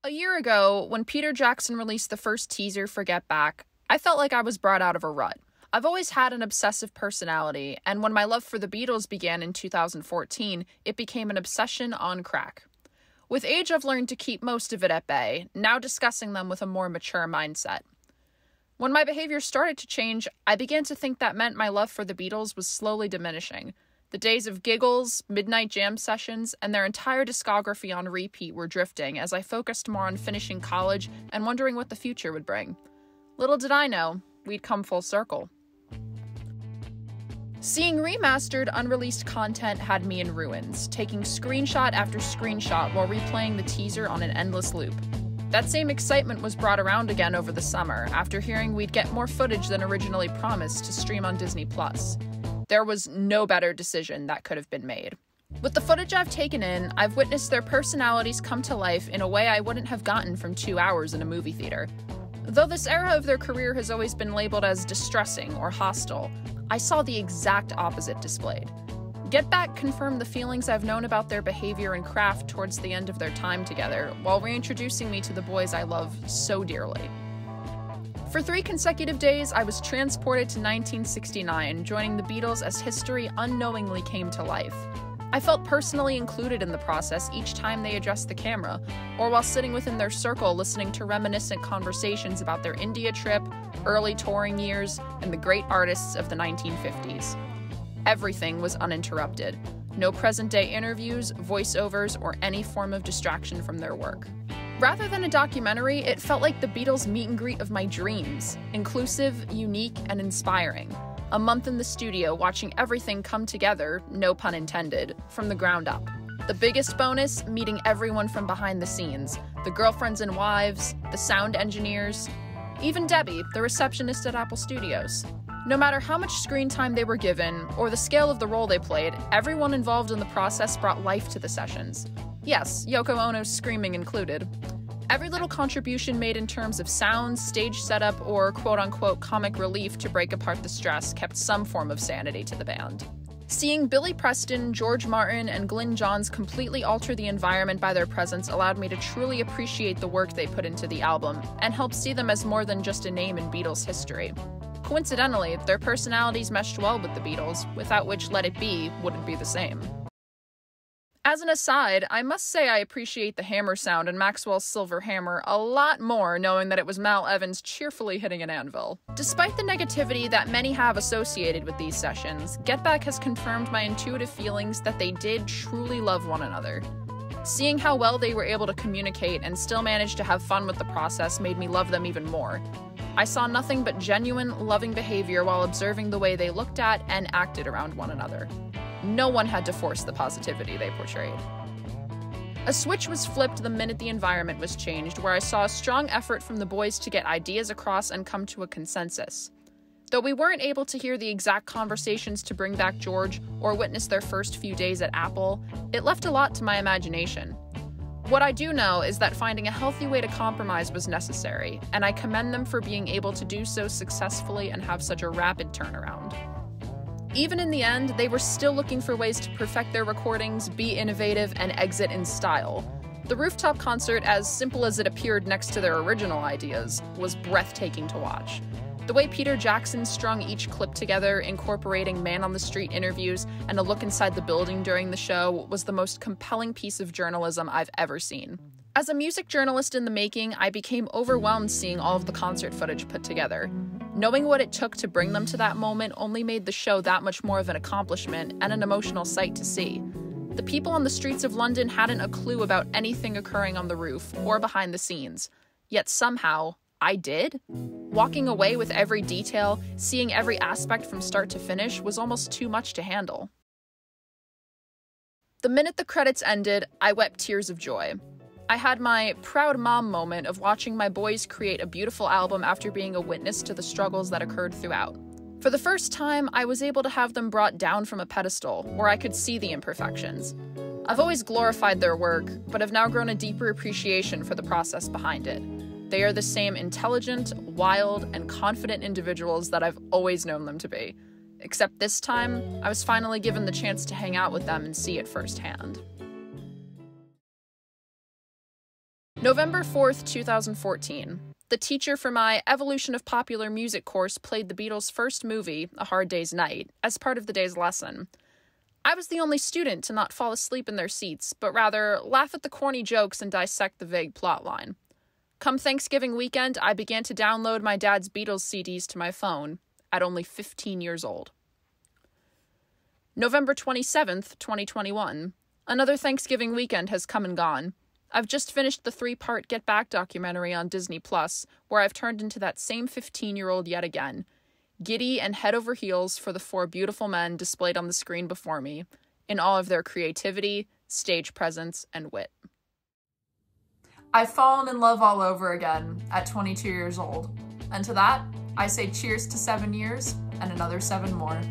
A year ago, when Peter Jackson released the first teaser for Get Back, I felt like I was brought out of a rut. I've always had an obsessive personality, and when my love for the Beatles began in 2014, it became an obsession on crack. With age, I've learned to keep most of it at bay, now discussing them with a more mature mindset. When my behavior started to change, I began to think that meant my love for the Beatles was slowly diminishing. The days of giggles, midnight jam sessions, and their entire discography on repeat were drifting as I focused more on finishing college and wondering what the future would bring. Little did I know, we'd come full circle. Seeing remastered, unreleased content had me in ruins, taking screenshot after screenshot while replaying the teaser on an endless loop. That same excitement was brought around again over the summer, after hearing we'd get more footage than originally promised to stream on Disney+. There was no better decision that could have been made. With the footage I've taken in, I've witnessed their personalities come to life in a way I wouldn't have gotten from 2 hours in a movie theater. Though this era of their career has always been labeled as distressing or hostile, I saw the exact opposite displayed. Get Back confirmed the feelings I've known about their behavior and craft towards the end of their time together, while reintroducing me to the boys I love so dearly. For 3 consecutive days, I was transported to 1969, joining the Beatles as history unknowingly came to life. I felt personally included in the process each time they addressed the camera, or while sitting within their circle listening to reminiscent conversations about their India trip, early touring years, and the great artists of the 1950s. Everything was uninterrupted. No present-day interviews, voiceovers, or any form of distraction from their work. Rather than a documentary, it felt like the Beatles' meet and greet of my dreams, inclusive, unique, and inspiring. A month in the studio watching everything come together, no pun intended, from the ground up. The biggest bonus, meeting everyone from behind the scenes, the girlfriends and wives, the sound engineers, even Debbie, the receptionist at Apple Studios. No matter how much screen time they were given, or the scale of the role they played, everyone involved in the process brought life to the sessions. Yes, Yoko Ono's screaming included. Every little contribution made in terms of sound, stage setup, or quote-unquote comic relief to break apart the stress kept some form of sanity to the band. Seeing Billy Preston, George Martin, and Glyn Johns completely alter the environment by their presence allowed me to truly appreciate the work they put into the album, and help see them as more than just a name in Beatles history. Coincidentally, their personalities meshed well with the Beatles, without which Let It Be wouldn't be the same. As an aside, I must say I appreciate the hammer sound in Maxwell's Silver Hammer a lot more knowing that it was Mal Evans cheerfully hitting an anvil. Despite the negativity that many have associated with these sessions, Get Back has confirmed my intuitive feelings that they did truly love one another. Seeing how well they were able to communicate and still manage to have fun with the process made me love them even more. I saw nothing but genuine, loving behavior while observing the way they looked at and acted around one another. No one had to force the positivity they portrayed. A switch was flipped the minute the environment was changed, where I saw a strong effort from the boys to get ideas across and come to a consensus. Though we weren't able to hear the exact conversations to bring back George or witness their first few days at Apple, it left a lot to my imagination. What I do know is that finding a healthy way to compromise was necessary, and I commend them for being able to do so successfully and have such a rapid turnaround. Even in the end, they were still looking for ways to perfect their recordings, be innovative, and exit in style. The rooftop concert, as simple as it appeared next to their original ideas, was breathtaking to watch. The way Peter Jackson strung each clip together, incorporating man-on-the-street interviews and a look inside the building during the show, was the most compelling piece of journalism I've ever seen. As a music journalist in the making, I became overwhelmed seeing all of the concert footage put together. Knowing what it took to bring them to that moment only made the show that much more of an accomplishment and an emotional sight to see. The people on the streets of London hadn't a clue about anything occurring on the roof or behind the scenes. Yet somehow, I did? Walking away with every detail, seeing every aspect from start to finish, was almost too much to handle. The minute the credits ended, I wept tears of joy. I had my proud mom moment of watching my boys create a beautiful album after being a witness to the struggles that occurred throughout. For the first time, I was able to have them brought down from a pedestal, where I could see the imperfections. I've always glorified their work, but have now grown a deeper appreciation for the process behind it. They are the same intelligent, wild, and confident individuals that I've always known them to be. Except this time, I was finally given the chance to hang out with them and see it firsthand. November 4th, 2014. The teacher for my Evolution of Popular Music course played the Beatles' first movie, A Hard Day's Night, as part of the day's lesson. I was the only student to not fall asleep in their seats, but rather laugh at the corny jokes and dissect the vague plotline. Come Thanksgiving weekend, I began to download my dad's Beatles CDs to my phone, at only 15 years old. November 27th, 2021. Another Thanksgiving weekend has come and gone. I've just finished the 3-part Get Back documentary on Disney+, where I've turned into that same 15-year-old yet again, giddy and head over heels for the 4 beautiful men displayed on the screen before me, in all of their creativity, stage presence, and wit. I've fallen in love all over again at 22 years old, and to that, I say cheers to 7 years and another 7 more.